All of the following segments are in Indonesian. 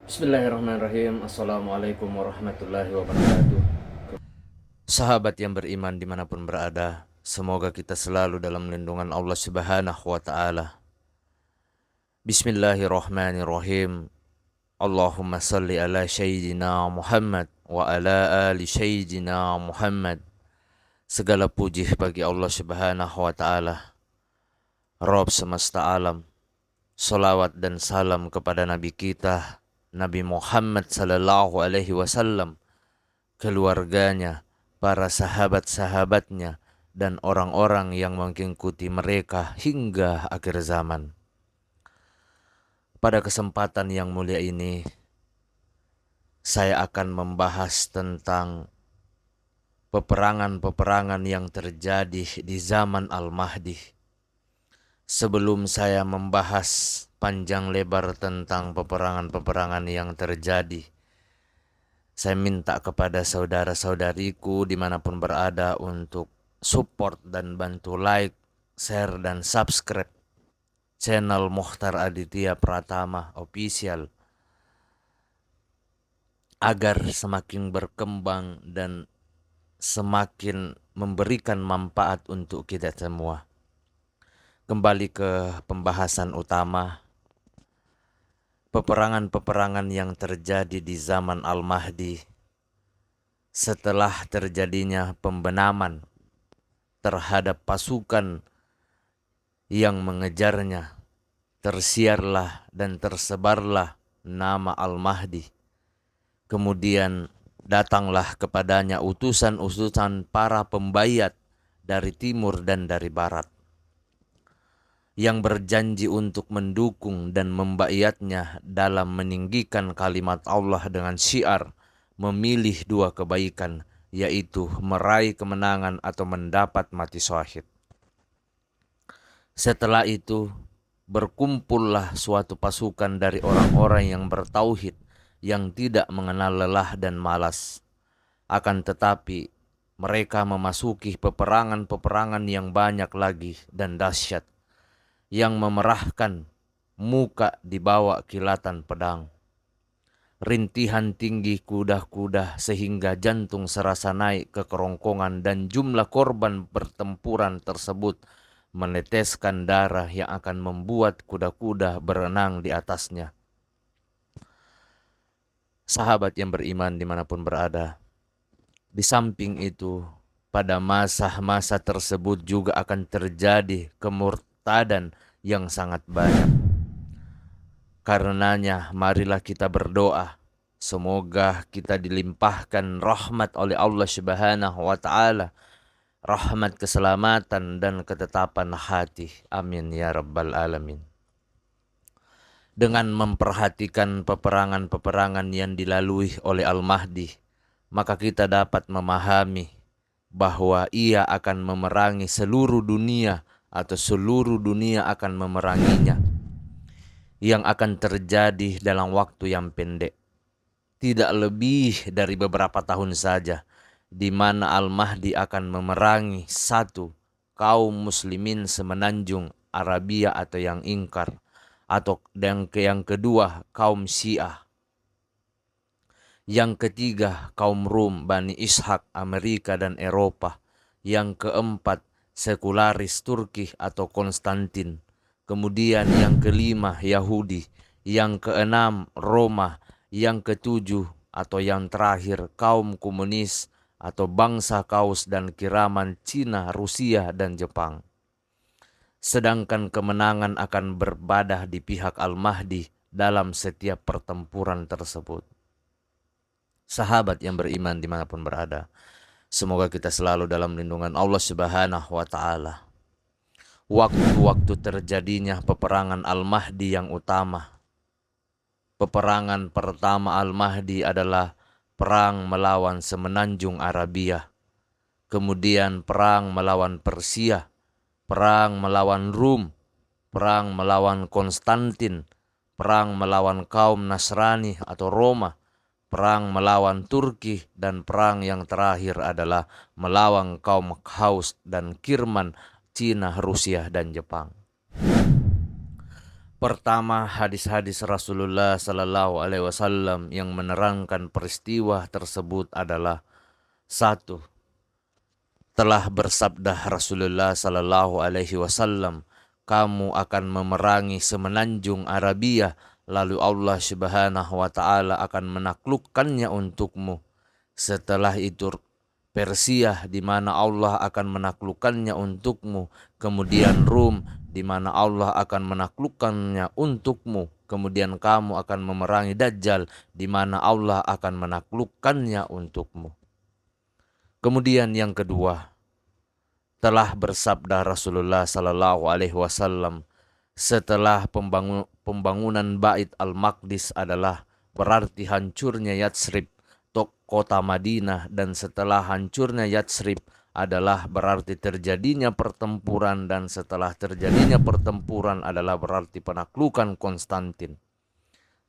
Bismillahirrahmanirrahim. Assalamualaikum warahmatullahi wabarakatuh. Sahabat yang beriman dimanapun berada, semoga kita selalu dalam lindungan Allah Subhanahu wa Ta'ala. Bismillahirrahmanirrahim. Allahumma salli ala Sayyidina Muhammad wa ala ali Sayyidina Muhammad. Segala puji bagi Allah Subhanahu wa Ta'ala, Rabb semesta alam. Salawat dan salam kepada Nabi kita, Nabi Muhammad sallallahu alaihi wasallam, keluarganya, para sahabat-sahabatnya, dan orang-orang yang mengikuti mereka hingga akhir zaman. Pada kesempatan yang mulia ini, saya akan membahas tentang peperangan-peperangan yang terjadi di zaman Al-Mahdi. Sebelum saya membahas panjang lebar tentang peperangan-peperangan yang terjadi, saya minta kepada saudara-saudariku dimanapun berada untuk support dan bantu like, share, dan subscribe channel Mokhtar Aditya Pratama Official agar semakin berkembang dan semakin memberikan manfaat untuk kita semua. Kembali ke pembahasan utama, peperangan-peperangan yang terjadi di zaman Al-Mahdi setelah terjadinya pembenaman terhadap pasukan yang mengejarnya. Tersiarlah dan tersebarlah nama Al-Mahdi. Kemudian datanglah kepadanya utusan-utusan para pembayat dari timur dan dari barat yang berjanji untuk mendukung dan membaiatnya dalam meninggikan kalimat Allah dengan syiar memilih dua kebaikan, yaitu meraih kemenangan atau mendapat mati syahid. Setelah itu berkumpullah suatu pasukan dari orang-orang yang bertauhid, yang tidak mengenal lelah dan malas. Akan tetapi mereka memasuki peperangan-peperangan yang banyak lagi dan dahsyat, yang memerahkan muka di bawah kilatan pedang. Rintihan tinggi kuda-kuda sehingga jantung serasa naik ke kerongkongan, dan jumlah korban pertempuran tersebut meneteskan darah yang akan membuat kuda-kuda berenang di atasnya. Sahabat yang beriman dimanapun berada, di samping itu pada masa-masa tersebut juga akan terjadi kemurtadan yang sangat banyak. Karenanya marilah kita berdoa, semoga kita dilimpahkan rahmat oleh Allah Subhanahu wa Ta'ala, rahmat keselamatan dan ketetapan hati. Amin ya rabbal alamin. Dengan memperhatikan peperangan-peperangan yang dilalui oleh Al-Mahdi, maka kita dapat memahami bahwa ia akan memerangi seluruh dunia, atau seluruh dunia akan memeranginya, yang akan terjadi dalam waktu yang pendek, tidak lebih dari beberapa tahun saja, di mana Al-Mahdi akan memerangi satu, kaum muslimin semenanjung Arabia atau yang ingkar, atau yang kedua kaum Syiah, yang ketiga kaum Rum, Bani Ishak, Amerika dan Eropa, yang keempat sekularis Turki atau Konstantin, kemudian yang kelima Yahudi, yang keenam Roma, yang ketujuh atau yang terakhir kaum komunis atau bangsa Kaus dan Kiraman Cina, Rusia dan Jepang. Sedangkan kemenangan akan berbadah di pihak Al-Mahdi dalam setiap pertempuran tersebut. Sahabat yang beriman dimanapun berada, semoga kita selalu dalam lindungan Allah Subhanahu wa Ta'ala. Waktu-waktu terjadinya peperangan Al-Mahdi yang utama, peperangan pertama Al-Mahdi adalah perang melawan semenanjung Arabia, kemudian perang melawan Persia, perang melawan Rum, perang melawan Konstantin, perang melawan kaum Nasrani atau Roma, perang melawan Turki, dan perang yang terakhir adalah melawan kaum Kaus dan Kirman, Cina, Rusia, dan Jepang. Pertama, hadis-hadis Rasulullah Sallallahu Alaihi Wasallam yang menerangkan peristiwa tersebut adalah: satu, telah bersabda Rasulullah Sallallahu Alaihi Wasallam, kamu akan memerangi semenanjung Arabia, lalu Allah Subhanahu Wa Taala akan menaklukkannya untukmu. Setelah itu Persia, di mana Allah akan menaklukkannya untukmu. Kemudian Rum, di mana Allah akan menaklukkannya untukmu. Kemudian kamu akan memerangi Dajjal, di mana Allah akan menaklukkannya untukmu. Kemudian yang kedua, telah bersabda Rasulullah Sallallahu Alaihi Wasallam, setelah pembangunan Bait Al-Maqdis adalah berarti hancurnya Yatsrib, kota Madinah, dan setelah hancurnya Yatsrib adalah berarti terjadinya pertempuran, dan setelah terjadinya pertempuran adalah berarti penaklukan Konstantin,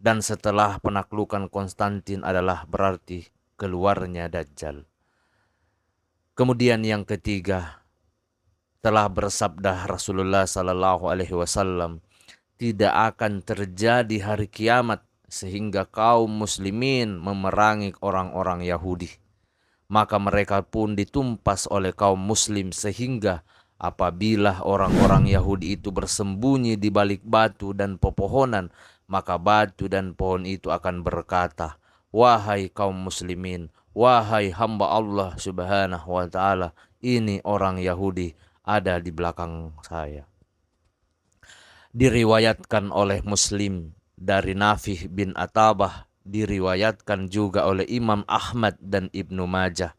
dan setelah penaklukan Konstantin adalah berarti keluarnya Dajjal. Kemudian yang ketiga, telah bersabda Rasulullah Sallallahu Alaihi Wasallam, tidak akan terjadi hari kiamat sehingga kaum muslimin memerangi orang-orang Yahudi. Maka mereka pun ditumpas oleh kaum muslim, sehingga apabila orang-orang Yahudi itu bersembunyi di balik batu dan pepohonan, maka batu dan pohon itu akan berkata, wahai kaum muslimin, wahai hamba Allah Subhanahu Wa Taala, ini orang Yahudi ada di belakang saya. Diriwayatkan oleh Muslim dari Nafi' bin Atabah, diriwayatkan juga oleh Imam Ahmad dan Ibnu Majah.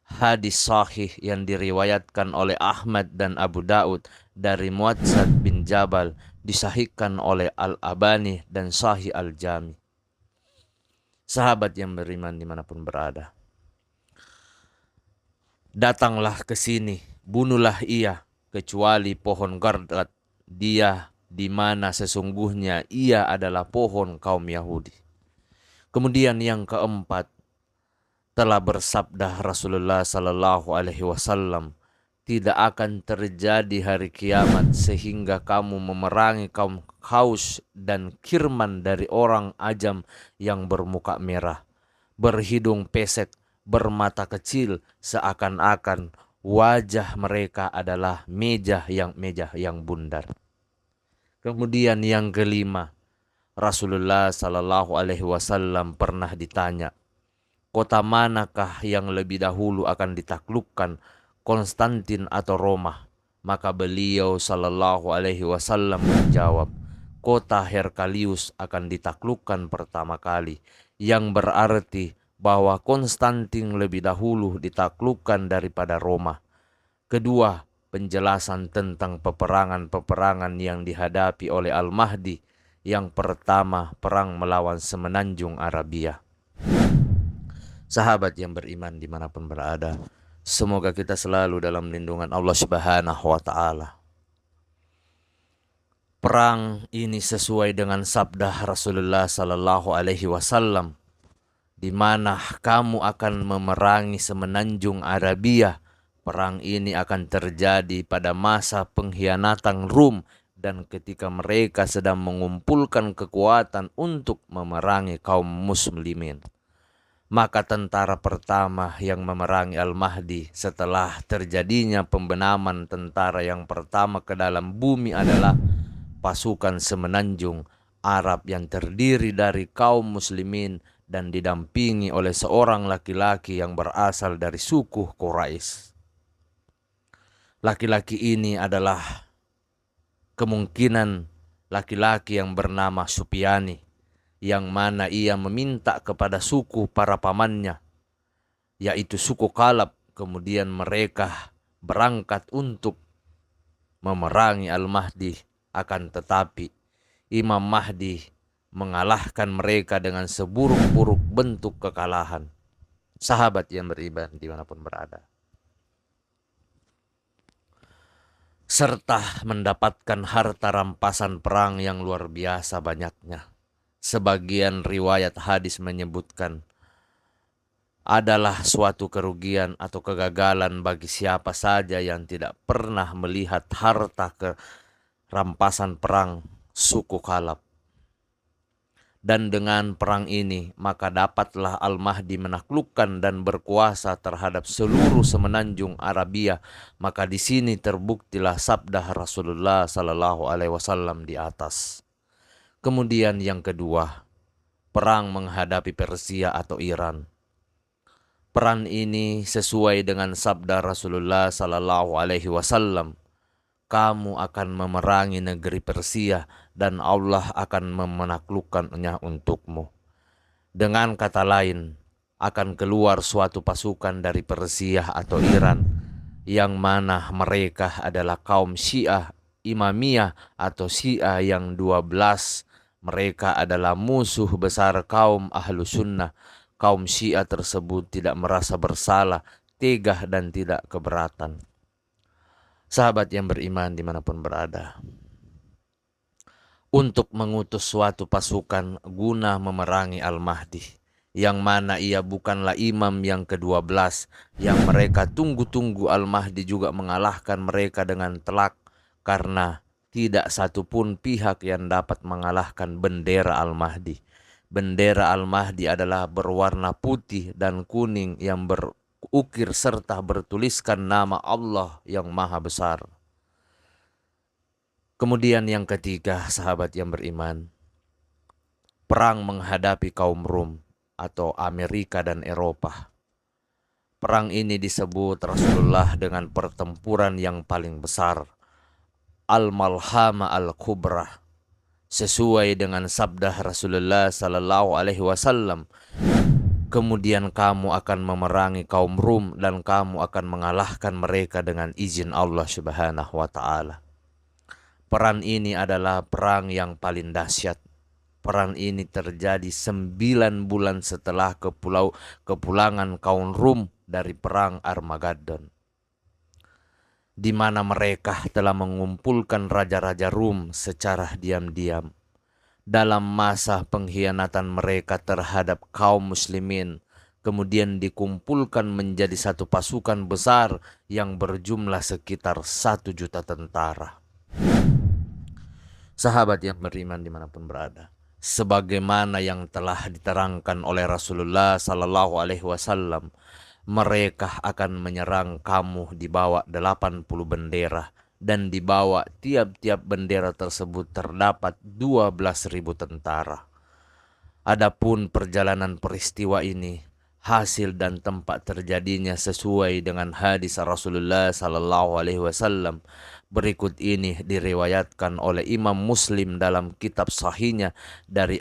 Hadis sahih yang diriwayatkan oleh Ahmad dan Abu Daud dari Muadzad bin Jabal, disahihkan oleh Al-Albani dan Sahih Al-Jami. Sahabat yang beriman dimanapun berada, datanglah ke sini, bunuhlah ia, kecuali pohon Gardat, dia di mana sesungguhnya ia adalah pohon kaum Yahudi. Kemudian yang keempat, telah bersabda Rasulullah Sallallahu Alaihi Wasallam, tidak akan terjadi hari kiamat sehingga kamu memerangi kaum Khaus dan Kirman dari orang Ajam yang bermuka merah, berhidung pesek, bermata kecil, seakan-akan wajah mereka adalah meja yang bundar. Kemudian yang kelima, Rasulullah Sallallahu Alaihi Wasallam pernah ditanya, kota manakah yang lebih dahulu akan ditaklukkan, Konstantin atau Roma? Maka beliau Sallallahu Alaihi Wasallam menjawab, kota Herkalius akan ditaklukkan pertama kali, yang berarti bahwa Konstantin lebih dahulu ditaklukkan daripada Roma. Kedua, penjelasan tentang peperangan-peperangan yang dihadapi oleh Al-Mahdi. Yang pertama, perang melawan semenanjung Arabia. Sahabat yang beriman dimanapun berada, semoga kita selalu dalam lindungan Allah Subhanahu Wa Taala. Perang ini sesuai dengan sabda Rasulullah Sallallahu Alaihi Wasallam, di mana kamu akan memerangi semenanjung Arabia. Perang ini akan terjadi pada masa pengkhianatan Rum dan ketika mereka sedang mengumpulkan kekuatan untuk memerangi kaum muslimin. Maka tentara pertama yang memerangi Al-Mahdi setelah terjadinya pembenaman tentara yang pertama ke dalam bumi adalah pasukan semenanjung Arab yang terdiri dari kaum muslimin dan didampingi oleh seorang laki-laki yang berasal dari suku Quraisy. Laki-laki ini adalah kemungkinan laki-laki yang bernama Supyani, yang mana ia meminta kepada suku para pamannya, yaitu suku Kalab. Kemudian mereka berangkat untuk memerangi Al-Mahdi, akan tetapi Imam Mahdi mengalahkan mereka dengan seburuk-buruk bentuk kekalahan. Sahabat yang beriman dimanapun berada, serta mendapatkan harta rampasan perang yang luar biasa banyaknya. Sebagian riwayat hadis menyebutkan adalah suatu kerugian atau kegagalan bagi siapa saja yang tidak pernah melihat harta rampasan perang suku Kalab. Dan dengan perang ini maka dapatlah Al-Mahdi menaklukkan dan berkuasa terhadap seluruh semenanjung Arabia. Maka di sini terbuktilah sabda Rasulullah Sallallahu Alaihi Wasallam di atas. Kemudian yang kedua, perang menghadapi Persia atau Iran. Peran ini sesuai dengan sabda Rasulullah Sallallahu Alaihi Wasallam. Kamu akan memerangi negeri Persia dan Allah akan menaklukkannya untukmu. Dengan kata lain, akan keluar suatu pasukan dari Persia atau Iran, yang mana mereka adalah kaum Syiah Imamiyah atau Syiah yang 12. Mereka adalah musuh besar kaum Ahlu Sunnah. Kaum Syiah tersebut tidak merasa bersalah, tega dan tidak keberatan. Sahabat yang beriman dimanapun berada, untuk mengutus suatu pasukan guna memerangi Al-Mahdi, yang mana ia bukanlah imam yang ke-12, yang mereka tunggu-tunggu. Al-Mahdi juga mengalahkan mereka dengan telak, karena tidak satupun pihak yang dapat mengalahkan bendera Al-Mahdi. Bendera Al-Mahdi adalah berwarna putih dan kuning yang ukir serta bertuliskan nama Allah yang Maha Besar. Kemudian yang ketiga, sahabat yang beriman, perang menghadapi kaum Rum atau Amerika dan Eropa. Perang ini disebut Rasulullah dengan pertempuran yang paling besar, Al-Malhama Al-Kubra, sesuai dengan sabda Rasulullah Sallallahu Alaihi Wasallam. Kemudian kamu akan memerangi kaum Rum dan kamu akan mengalahkan mereka dengan izin Allah Subhanahu wa Ta'ala. Peran ini adalah perang yang paling dahsyat. Perang ini terjadi 9 bulan setelah kepulangan kaum Rum dari perang Armageddon, di mana mereka telah mengumpulkan raja-raja Rum secara diam-diam. Dalam masa pengkhianatan mereka terhadap kaum muslimin, kemudian dikumpulkan menjadi satu pasukan besar yang berjumlah sekitar 1 juta tentara. Sahabat yang beriman dimanapun berada, sebagaimana yang telah diterangkan oleh Rasulullah Sallallahu Alaihi Wasallam, mereka akan menyerang kamu di bawah 80 bendera. Dan di bawah tiap-tiap bendera tersebut terdapat 12.000 tentara. Adapun perjalanan peristiwa ini, hasil dan tempat terjadinya sesuai dengan hadis Rasulullah Sallallahu Alaihi Wasallam. Berikut ini diriwayatkan oleh Imam Muslim dalam kitab sahihnya dari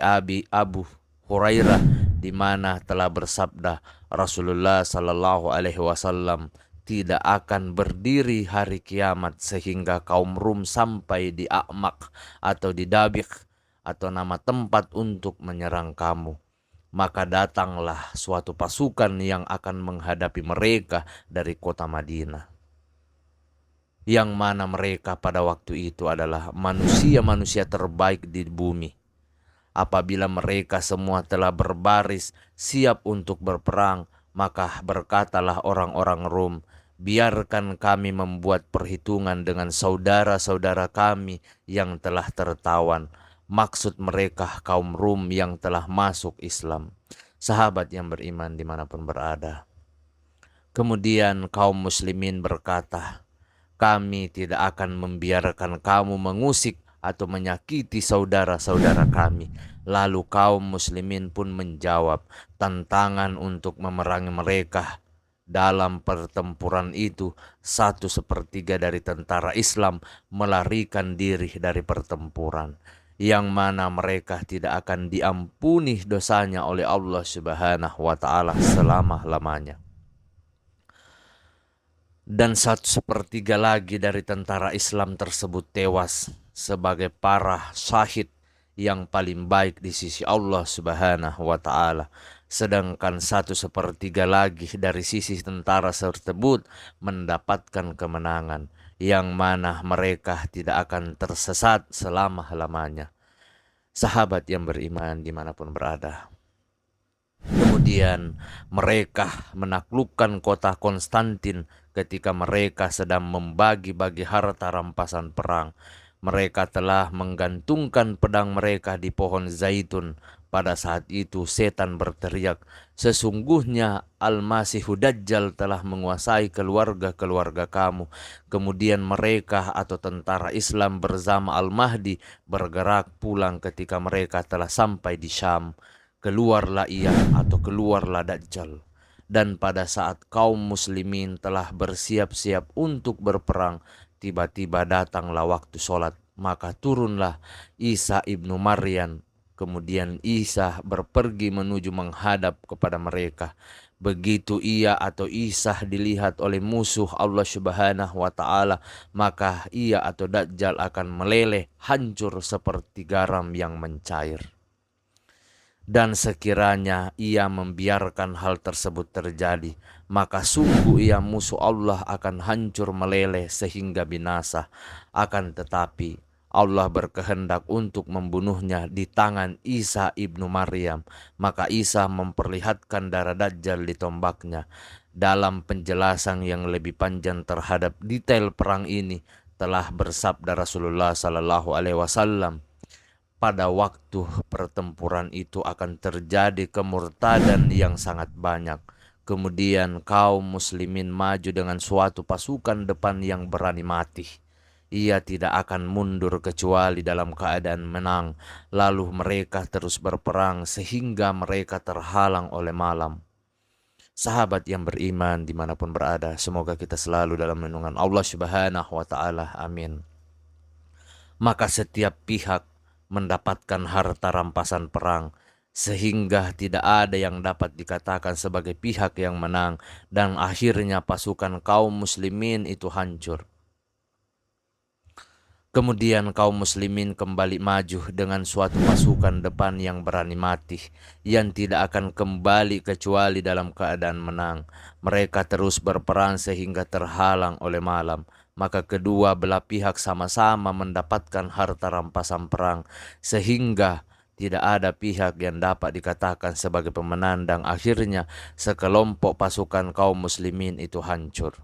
Abu Hurairah, di mana telah bersabda Rasulullah Sallallahu Alaihi Wasallam, tidak akan berdiri hari kiamat sehingga kaum Rum sampai di A'maq atau di Dabiq atau nama tempat untuk menyerang kamu. Maka datanglah suatu pasukan yang akan menghadapi mereka dari kota Madinah, yang mana mereka pada waktu itu adalah manusia-manusia terbaik di bumi. Apabila mereka semua telah berbaris siap untuk berperang, maka berkatalah orang-orang Rum, biarkan kami membuat perhitungan dengan saudara-saudara kami yang telah tertawan. Maksud mereka kaum Rum yang telah masuk Islam. Sahabat yang beriman dimanapun berada. Kemudian kaum muslimin berkata, kami tidak akan membiarkan kamu mengusik atau menyakiti saudara-saudara kami. Lalu kaum muslimin pun menjawab tantangan untuk memerangi mereka. Dalam pertempuran itu, 1/3 dari tentara Islam melarikan diri dari pertempuran, yang mana mereka tidak akan diampuni dosanya oleh Allah Subhanahu wa Ta'ala selama-lamanya. Dan 1/3 lagi dari tentara Islam tersebut tewas sebagai para syahid yang paling baik di sisi Allah Subhanahu wa Ta'ala. Sedangkan 1/3 lagi dari sisi tentara tersebut mendapatkan kemenangan, yang mana mereka tidak akan tersesat selama-lamanya. Sahabat yang beriman dimanapun berada. Kemudian mereka menaklukkan kota Konstantin ketika mereka sedang membagi-bagi harta rampasan perang. Mereka telah menggantungkan pedang mereka di pohon zaitun. Pada saat itu setan berteriak, "Sesungguhnya Al-Masihu Dajjal telah menguasai keluarga-keluarga kamu." Kemudian mereka atau tentara Islam bersama Al-Mahdi bergerak pulang ketika mereka telah sampai di Syam. Keluarlah ia atau keluarlah Dajjal. Dan pada saat kaum muslimin telah bersiap-siap untuk berperang, tiba-tiba datanglah waktu sholat. Maka turunlah Isa ibnu Maryam. Kemudian Isa berpergi menuju menghadap kepada mereka. Begitu ia atau Isa dilihat oleh musuh Allah Subhanahu wa ta'ala, maka ia atau Dajjal akan meleleh hancur seperti garam yang mencair. Dan sekiranya ia membiarkan hal tersebut terjadi, maka sungguh ia musuh Allah akan hancur meleleh sehingga binasa. Akan tetapi Allah berkehendak untuk membunuhnya di tangan Isa ibnu Maryam. Maka Isa memperlihatkan darah Dajjal di tombaknya. Dalam penjelasan yang lebih panjang terhadap detail perang ini, telah bersabda Rasulullah Sallallahu Alaihi Wasallam, pada waktu pertempuran itu akan terjadi kemurtadan yang sangat banyak. Kemudian kaum muslimin maju dengan suatu pasukan depan yang berani mati. Ia tidak akan mundur kecuali dalam keadaan menang. Lalu mereka terus berperang sehingga mereka terhalang oleh malam. Sahabat yang beriman dimanapun berada, semoga kita selalu dalam lindungan Allah Subhanahu wa ta'ala. Amin. Maka setiap pihak mendapatkan harta rampasan perang, sehingga tidak ada yang dapat dikatakan sebagai pihak yang menang, dan akhirnya pasukan kaum muslimin itu hancur. Kemudian kaum muslimin kembali maju dengan suatu pasukan depan yang berani mati, yang tidak akan kembali kecuali dalam keadaan menang. Mereka terus berperang sehingga terhalang oleh malam. Maka kedua belah pihak sama-sama mendapatkan harta rampasan perang, sehingga tidak ada pihak yang dapat dikatakan sebagai pemenang, dan akhirnya sekelompok pasukan kaum muslimin itu hancur.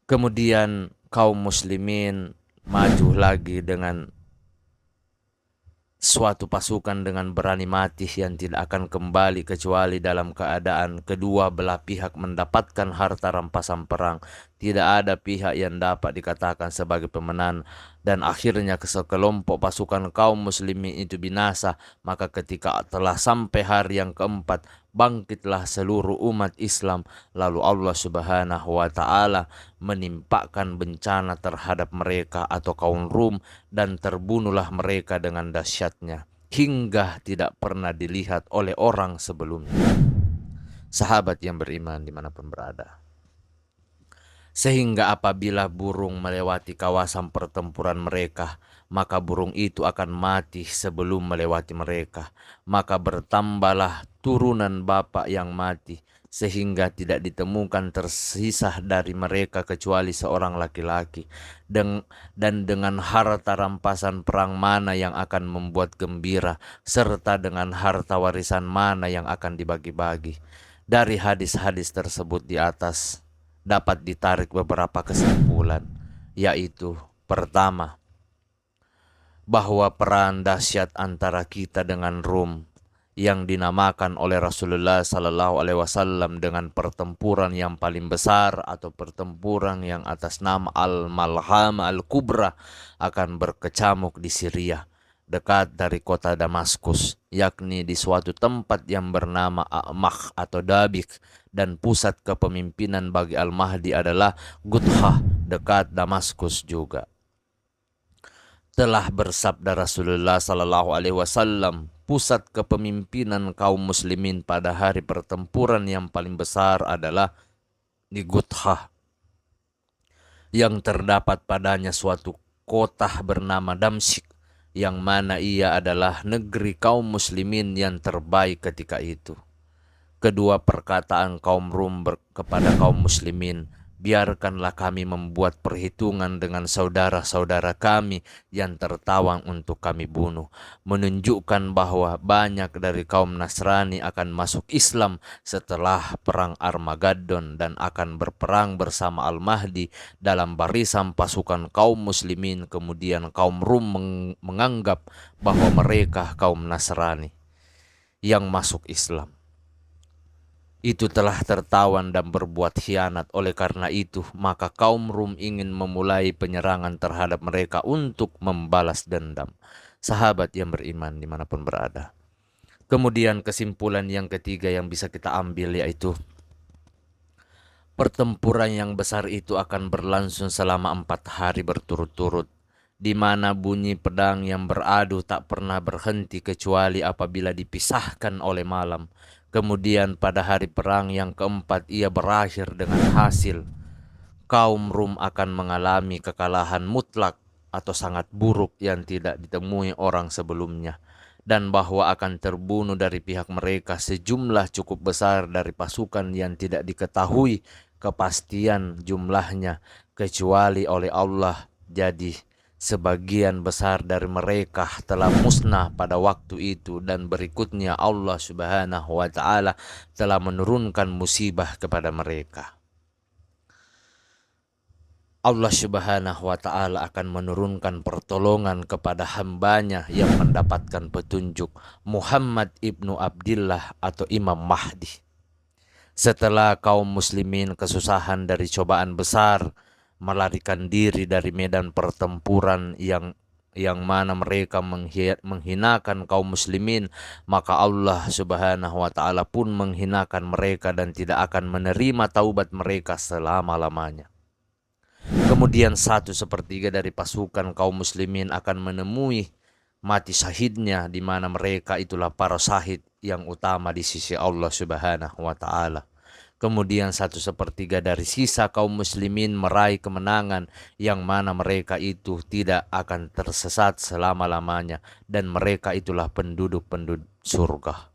Kemudian kaum muslimin maju lagi dengan suatu pasukan dengan berani mati yang tidak akan kembali kecuali dalam keadaan kedua belah pihak mendapatkan harta rampasan perang. Tidak ada pihak yang dapat dikatakan sebagai pemenang, dan akhirnya sekelompok pasukan kaum muslimin itu binasa. Maka ketika telah sampai hari yang keempat, bangkitlah seluruh umat Islam. Lalu Allah Subhanahu wa ta'ala menimpakan bencana terhadap mereka atau kaum Rum, dan terbunuhlah mereka dengan dahsyatnya hingga tidak pernah dilihat oleh orang sebelumnya. Sahabat yang beriman dimanapun berada, sehingga apabila burung melewati kawasan pertempuran mereka, maka burung itu akan mati sebelum melewati mereka. Maka bertambahlah turunan bapak yang mati, sehingga tidak ditemukan tersisa dari mereka kecuali seorang laki-laki. Dan dengan harta rampasan perang mana yang akan membuat gembira, serta dengan harta warisan mana yang akan dibagi-bagi. Dari hadis-hadis tersebut di atas dapat ditarik beberapa kesimpulan, yaitu pertama, bahwa perang dahsyat antara kita dengan Rum yang dinamakan oleh Rasulullah Sallallahu Alaihi Wasallam dengan pertempuran yang paling besar atau pertempuran yang atas nama Al-Malhama Al-Kubra akan berkecamuk di Syria, dekat dari kota Damaskus, yakni di suatu tempat yang bernama A'mah atau Dabik, dan pusat kepemimpinan bagi Al-Mahdi adalah Gutha, dekat Damaskus juga. Telah bersabda Rasulullah Sallallahu Alaihi Wasallam, pusat kepemimpinan kaum muslimin pada hari pertempuran yang paling besar adalah di Gutha, yang terdapat padanya suatu kota bernama Damsyik, yang mana ia adalah negeri kaum muslimin yang terbaik ketika itu. Kedua perkataan kaum Rum kepada kaum muslimin, biarkanlah kami membuat perhitungan dengan saudara-saudara kami yang tertawang untuk kami bunuh, menunjukkan bahwa banyak dari kaum Nasrani akan masuk Islam setelah perang Armageddon dan akan berperang bersama Al-Mahdi dalam barisan pasukan kaum muslimin. Kemudian kaum Rum menganggap bahwa mereka kaum Nasrani yang masuk Islam itu telah tertawan dan berbuat khianat. Oleh karena itu, maka kaum Rum ingin memulai penyerangan terhadap mereka untuk membalas dendam. Sahabat yang beriman dimanapun berada. Kemudian kesimpulan yang ketiga yang bisa kita ambil yaitu pertempuran yang besar itu akan berlangsung selama 4 hari berturut-turut, di mana bunyi pedang yang beradu tak pernah berhenti kecuali apabila dipisahkan oleh malam. Kemudian pada hari perang yang keempat ia berakhir dengan hasil kaum Rum akan mengalami kekalahan mutlak atau sangat buruk yang tidak ditemui orang sebelumnya, dan bahwa akan terbunuh dari pihak mereka sejumlah cukup besar dari pasukan yang tidak diketahui kepastian jumlahnya kecuali oleh Allah. Jadi sebagian besar dari mereka telah musnah pada waktu itu, dan berikutnya Allah Subhanahu wa Ta'ala telah menurunkan musibah kepada mereka. Allah Subhanahu wa Ta'ala akan menurunkan pertolongan kepada hambanya yang mendapatkan petunjuk, Muhammad ibnu Abdillah atau Imam Mahdi. Setelah kaum muslimin kesusahan dari cobaan besar, melarikan diri dari medan pertempuran yang mana mereka menghinakan kaum muslimin, maka Allah Subhanahu wa Ta'ala pun menghinakan mereka dan tidak akan menerima taubat mereka selama-lamanya. Kemudian 1/3 dari pasukan kaum muslimin akan menemui mati syahidnya, di mana mereka itulah para syahid yang utama di sisi Allah Subhanahu wa Ta'ala. Kemudian 1/3 dari sisa kaum muslimin meraih kemenangan, yang mana mereka itu tidak akan tersesat selama-lamanya, dan mereka itulah penduduk-penduduk surga.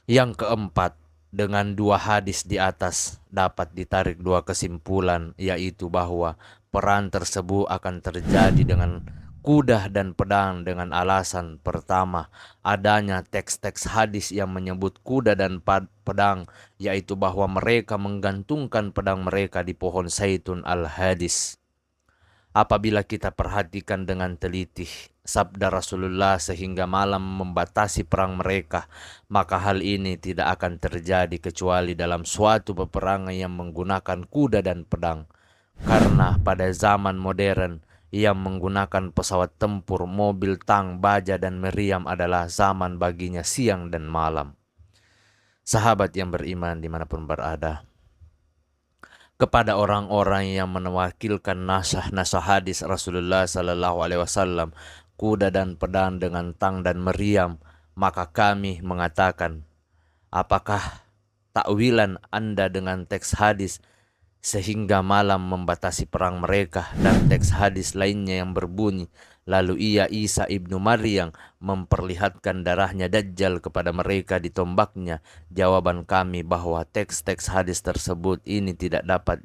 Yang keempat, dengan 2 hadis di atas dapat ditarik 2 kesimpulan, yaitu bahwa perang tersebut akan terjadi dengan kuda dan pedang dengan alasan pertama, adanya teks-teks hadis yang menyebut kuda dan pedang, yaitu bahwa mereka menggantungkan pedang mereka di pohon zaitun al-hadis. Apabila kita perhatikan dengan teliti sabda Rasulullah sehingga malam membatasi perang mereka, maka hal ini tidak akan terjadi kecuali dalam suatu peperangan yang menggunakan kuda dan pedang. Karena pada zaman modern yang menggunakan pesawat tempur, mobil, tank, baja, dan meriam adalah zaman baginya siang dan malam. Sahabat yang beriman dimanapun berada, kepada orang-orang yang menewakilkan nasah hadis Rasulullah Sallallahu Alaihi Wasallam, kuda dan pedang dengan tang dan meriam, maka kami mengatakan, apakah takwilan Anda dengan teks hadis sehingga malam membatasi perang mereka, dan teks hadis lainnya yang berbunyi, lalu ia Isa ibnu Maryam memperlihatkan darahnya Dajjal kepada mereka ditombaknya? Jawaban kami bahwa teks-teks hadis tersebut ini tidak dapat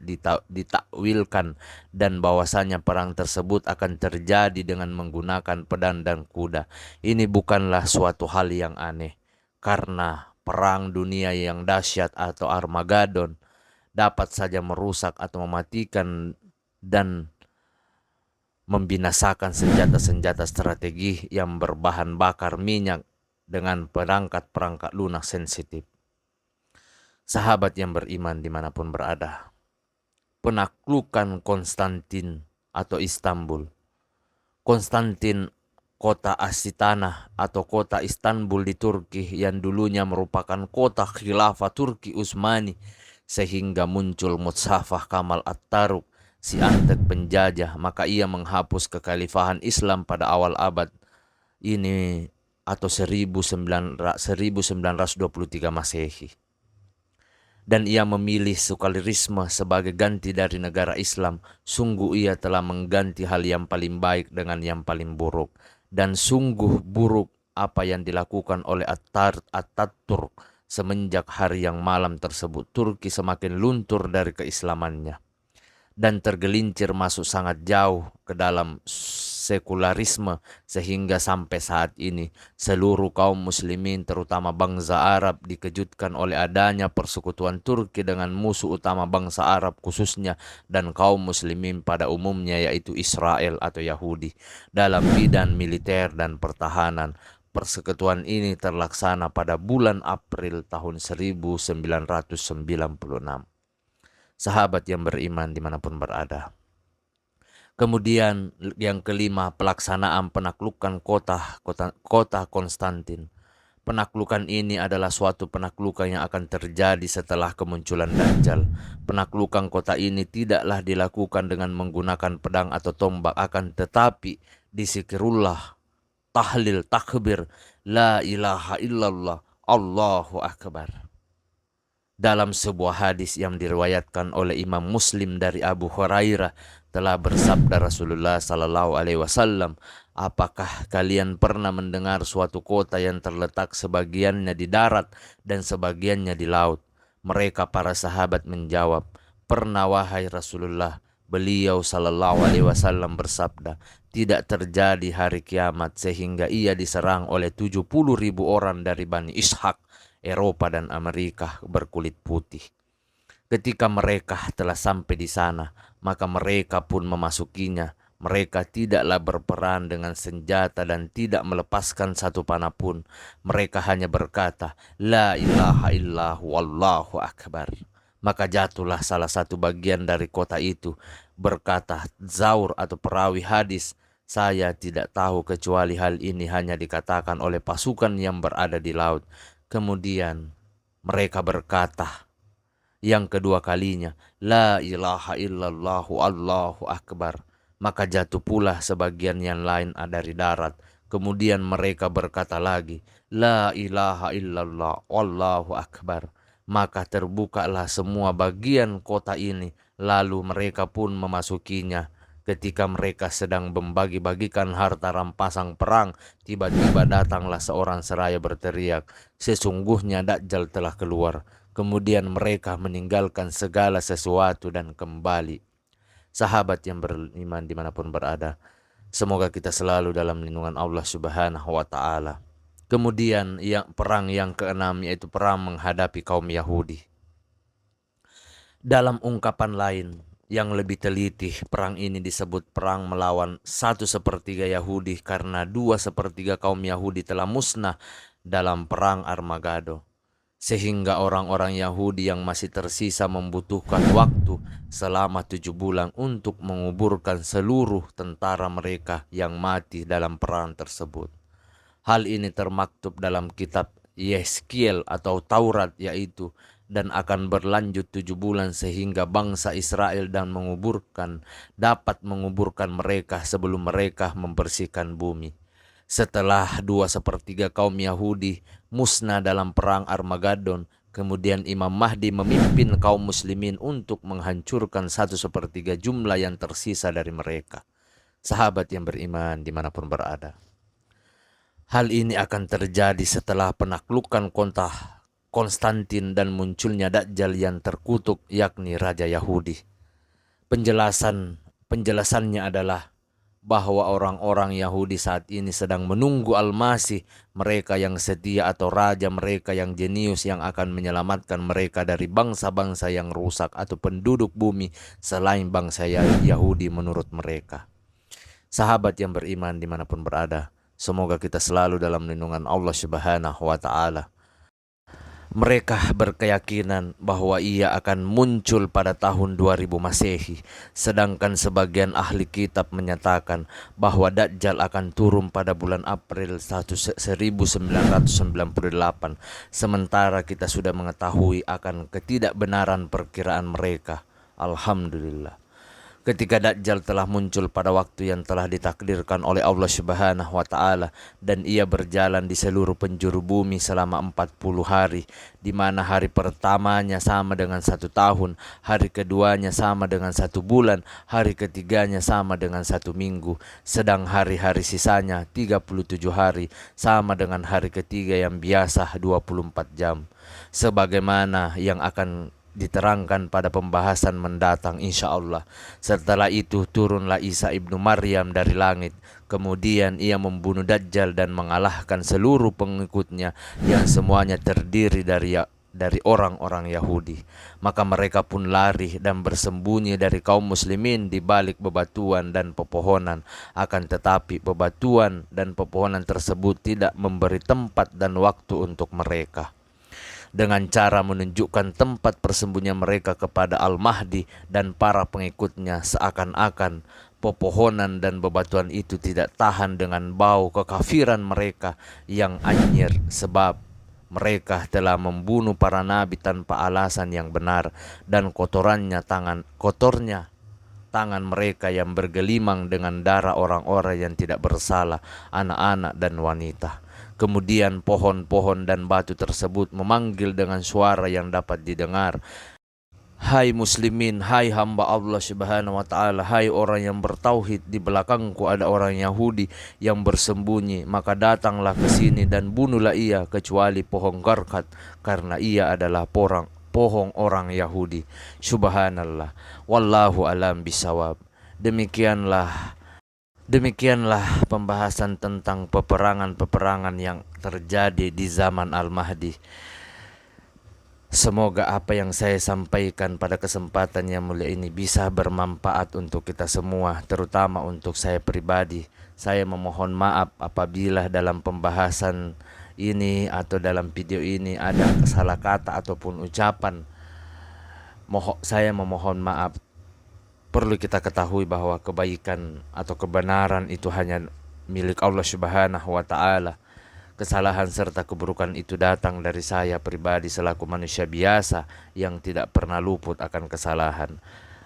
ditakwilkan, dan bahwasanya perang tersebut akan terjadi dengan menggunakan pedang dan kuda. Ini bukanlah suatu hal yang aneh, karena perang dunia yang dahsyat atau Armageddon dapat saja merusak atau mematikan dan membinasakan senjata-senjata strategi yang berbahan bakar minyak dengan perangkat-perangkat lunak sensitif. Sahabat yang beriman dimanapun berada, penaklukan Konstantin atau Istanbul. Konstantin, kota asli tanah atau kota Istanbul di Turki, yang dulunya merupakan kota khilafah Turki Utsmani, sehingga muncul Mustafa Kamal Atatürk, si antek penjajah, maka ia menghapus kekhalifahan Islam pada awal abad ini atau 1923 Masehi. Dan ia memilih sekularisme sebagai ganti dari negara Islam. Sungguh ia telah mengganti hal yang paling baik dengan yang paling buruk. Dan sungguh buruk apa yang dilakukan oleh Atatürk Semenjak hari yang malam tersebut, Turki semakin luntur dari keislamannya dan tergelincir masuk sangat jauh ke dalam sekularisme, sehingga sampai saat ini seluruh kaum muslimin terutama bangsa Arab dikejutkan oleh adanya persekutuan Turki dengan musuh utama bangsa Arab khususnya dan kaum muslimin pada umumnya, yaitu Israel atau Yahudi, dalam bidang militer dan pertahanan. Persekutuan ini terlaksana pada bulan April tahun 1996. Sahabat yang beriman dimanapun berada. Kemudian yang kelima, pelaksanaan penaklukan kota Konstantin. Penaklukan ini adalah suatu penaklukan yang akan terjadi setelah kemunculan Dajjal. Penaklukan kota ini tidaklah dilakukan dengan menggunakan pedang atau tombak, akan tetapi disikirullah, tahlil, takbir, la ilaha illallah, Allahu Akbar. Dalam sebuah hadis yang diriwayatkan oleh Imam Muslim dari Abu Hurairah, telah bersabda Rasulullah Sallallahu Alaihi Wasallam, apakah kalian pernah mendengar suatu kota yang terletak sebagiannya di darat dan sebagiannya di laut? Mereka para sahabat menjawab, pernah wahai Rasulullah. Beliau Sallallahu Alaihi Wasallam bersabda, tidak terjadi hari kiamat sehingga ia diserang oleh 70.000 orang dari Bani Ishak, Eropa dan Amerika berkulit putih. Ketika mereka telah sampai di sana, maka mereka pun memasukinya. Mereka tidaklah berperang dengan senjata dan tidak melepaskan satu panah pun. Mereka hanya berkata, la ilaha illallah wallahu akbar. Maka jatuhlah salah satu bagian dari kota itu, berkata Zaur atau perawi hadis, saya tidak tahu kecuali hal ini hanya dikatakan oleh pasukan yang berada di laut. Kemudian mereka berkata yang kedua kalinya, la ilaha illallah Allahu akbar. Maka jatuh pula sebagian yang lain dari darat. Kemudian mereka berkata lagi, la ilaha illallah Allahu akbar. Maka terbukalah semua bagian kota ini, lalu mereka pun memasukinya. Ketika mereka sedang membagi-bagikan harta rampasan perang, tiba-tiba datanglah seorang seraya berteriak, sesungguhnya Dajjal telah keluar. Kemudian mereka meninggalkan segala sesuatu dan kembali. Sahabat yang beriman dimanapun berada, semoga kita selalu dalam lindungan Allah Subhanahu wa Ta'ala. Kemudian perang yang keenam, yaitu perang menghadapi kaum Yahudi. Dalam ungkapan lain yang lebih teliti, perang ini disebut perang melawan 1/3 Yahudi karena 2/3 kaum Yahudi telah musnah dalam perang Armageddon. Sehingga orang-orang Yahudi yang masih tersisa membutuhkan waktu selama 7 bulan untuk menguburkan seluruh tentara mereka yang mati dalam perang tersebut. Hal ini termaktub dalam kitab Yeskiel atau Taurat, yaitu dan akan berlanjut 7 bulan sehingga bangsa Israel dapat menguburkan mereka sebelum mereka membersihkan bumi. Setelah 2/3 kaum Yahudi musnah dalam perang Armageddon, kemudian Imam Mahdi memimpin kaum muslimin untuk menghancurkan 1/3 jumlah yang tersisa dari mereka. Sahabat yang beriman dimanapun berada, hal ini akan terjadi setelah penaklukan kota Konstantin dan munculnya Dajjal yang terkutuk, yakni Raja Yahudi. Penjelasannya adalah bahwa orang-orang Yahudi saat ini sedang menunggu Al-Masih, mereka yang setia, atau raja mereka yang jenius yang akan menyelamatkan mereka dari bangsa-bangsa yang rusak atau penduduk bumi selain bangsa Yahudi menurut mereka. Sahabat yang beriman dimanapun berada, semoga kita selalu dalam lindungan Allah Subhanahu wa Ta'ala. Mereka berkeyakinan bahwa ia akan muncul pada tahun 2000 Masehi, sedangkan sebagian ahli kitab menyatakan bahwa Dajjal akan turun pada bulan April 1998. Sementara kita sudah mengetahui akan ketidakbenaran perkiraan mereka. Alhamdulillah. Ketika Dajjal telah muncul pada waktu yang telah ditakdirkan oleh Allah Subhanahu wa Ta'ala, dan ia berjalan di seluruh penjuru bumi selama 40 hari, di mana hari pertamanya sama dengan 1 tahun, hari keduanya sama dengan 1 bulan, hari ketiganya sama dengan 1 minggu, sedang hari-hari sisanya 37 hari sama dengan hari ketiga yang biasa 24 jam. Sebagaimana yang akan diterangkan pada pembahasan mendatang insya Allah. Setelah itu turunlah Isa ibnu Maryam dari langit. Kemudian ia membunuh Dajjal dan mengalahkan seluruh pengikutnya yang semuanya terdiri dari orang-orang Yahudi. Maka mereka pun lari dan bersembunyi dari kaum muslimin di balik bebatuan dan pepohonan. Akan tetapi bebatuan dan pepohonan tersebut tidak memberi tempat dan waktu untuk mereka, dengan cara menunjukkan tempat persembunyian mereka kepada Al-Mahdi dan para pengikutnya, seakan-akan pepohonan dan bebatuan itu tidak tahan dengan bau kekafiran mereka yang anyir, sebab mereka telah membunuh para nabi tanpa alasan yang benar, dan kotornya tangan mereka yang bergelimang dengan darah orang-orang yang tidak bersalah, anak-anak dan wanita. Kemudian pohon-pohon dan batu tersebut memanggil dengan suara yang dapat didengar, "Hai muslimin, hai hamba Allah Subhanahu wa Ta'ala, hai orang yang bertauhid, di belakangku ada orang Yahudi yang bersembunyi, maka datanglah ke sini dan bunuhlah ia, kecuali pohon Garkat, karena ia adalah pohon orang Yahudi." Subhanallah, wallahu alam bisawab. Demikianlah pembahasan tentang peperangan-peperangan yang terjadi di zaman Al-Mahdi. Semoga apa yang saya sampaikan pada kesempatan yang mulia ini bisa bermanfaat untuk kita semua, terutama untuk saya pribadi. Saya memohon maaf apabila dalam pembahasan ini atau dalam video ini ada salah kata ataupun ucapan. Saya memohon maaf. Perlu kita ketahui bahwa kebaikan atau kebenaran itu hanya milik Allah Subhanahu wa Ta'ala. Kesalahan serta keburukan itu datang dari saya pribadi selaku manusia biasa yang tidak pernah luput akan kesalahan.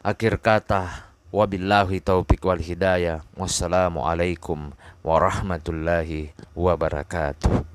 Akhir kata, wabillahi taufiq wal hidayah. Wassalamualaikum warahmatullahi wabarakatuh.